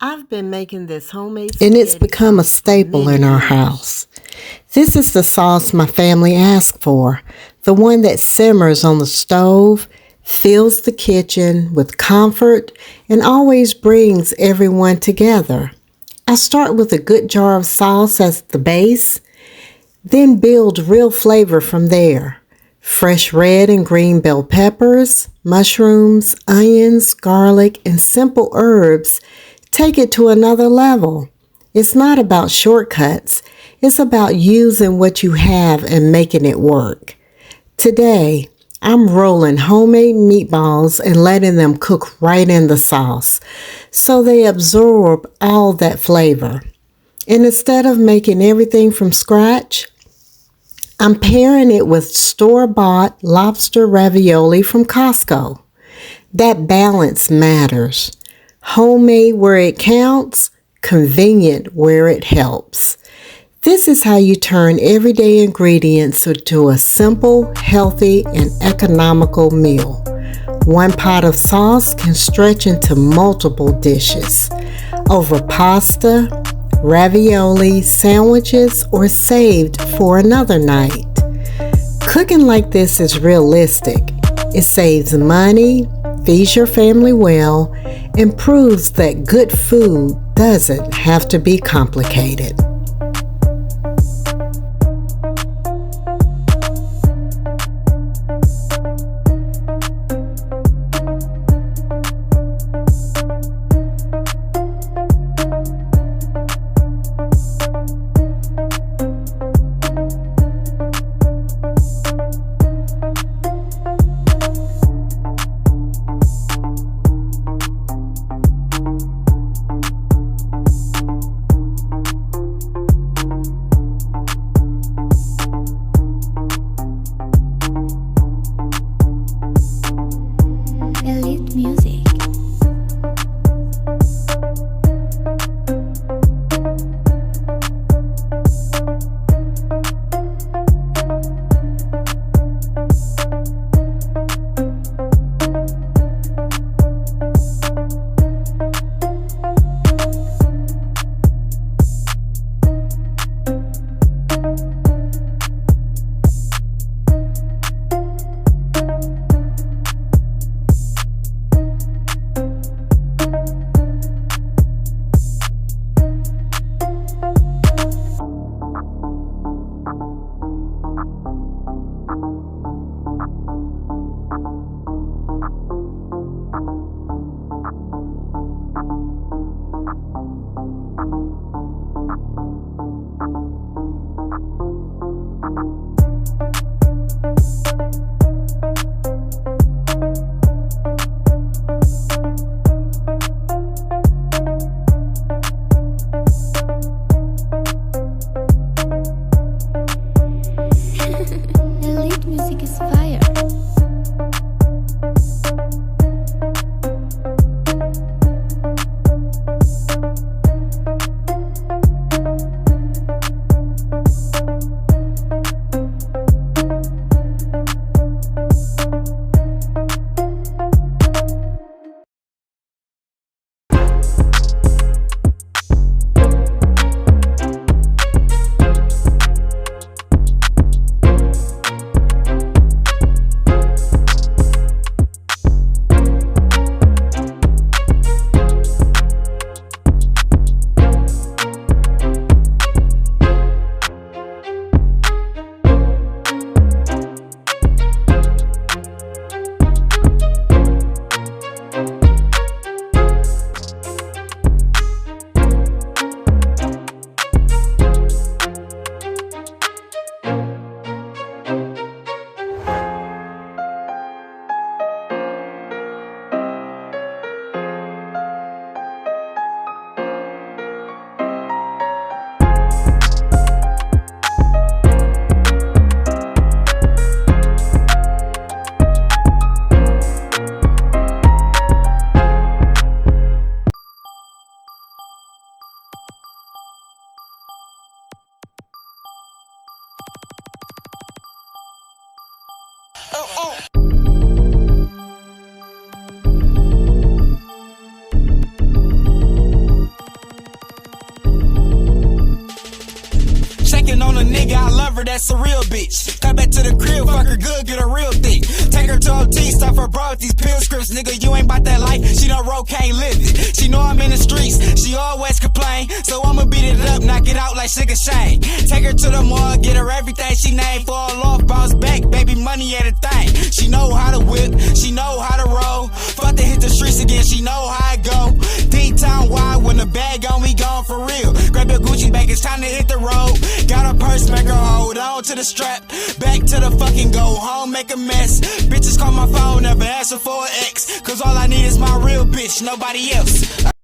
I've been making this homemade and it's spaghetti become a sauce for staple many in our years. house. This is the sauce my family asked for, the one that simmers on the stove, fills the kitchen with comfort, and always brings everyone together. I start with a good jar of sauce as the base, then build real flavor from there. Fresh red and green bell peppers, mushrooms, onions, garlic, and simple herbs take it to another level. It's not about shortcuts, it's about using what you have and making it work. Today, I'm rolling homemade meatballs and letting them cook right in the sauce so they absorb all that flavor. And instead of making everything from scratch, I'm pairing it with store-bought lobster ravioli from Costco. That balance matters. Homemade where it counts, convenient where it helps. This is how you turn everyday ingredients into a simple, healthy, and economical meal. One pot of sauce can stretch into multiple dishes over pasta, ravioli, sandwiches, or saved for another night. Cooking like this is realistic. It saves money, feeds your family well, and proves that good food doesn't have to be complicated. Elite music. Elite music is fire. lover, that's a real bitch. Come back to the crib, fuck her good, get her real thick. Take her to OT, stuff her bro with these pill scripts. Nigga, you ain't bout that life, she done roll, can't live it. She know I'm in the streets, she always complain. So I'ma beat it up, knock it out like Sugar Shane. Take her to the mall, get her everything she named. Fall off, bounce back, baby, money at a thing. She know how to whip, she know how to roll. Fuck to hit the streets again, she know how it go. D-Town wide, when the bag on, we gone for real. Grab your Gucci bag, it's time to hit the road. Got a purse, make her hold on to the strap. Back to the fucking go home, make a mess. Bitches call my phone, never answer for an ex. Cause all I need is my real bitch, nobody else.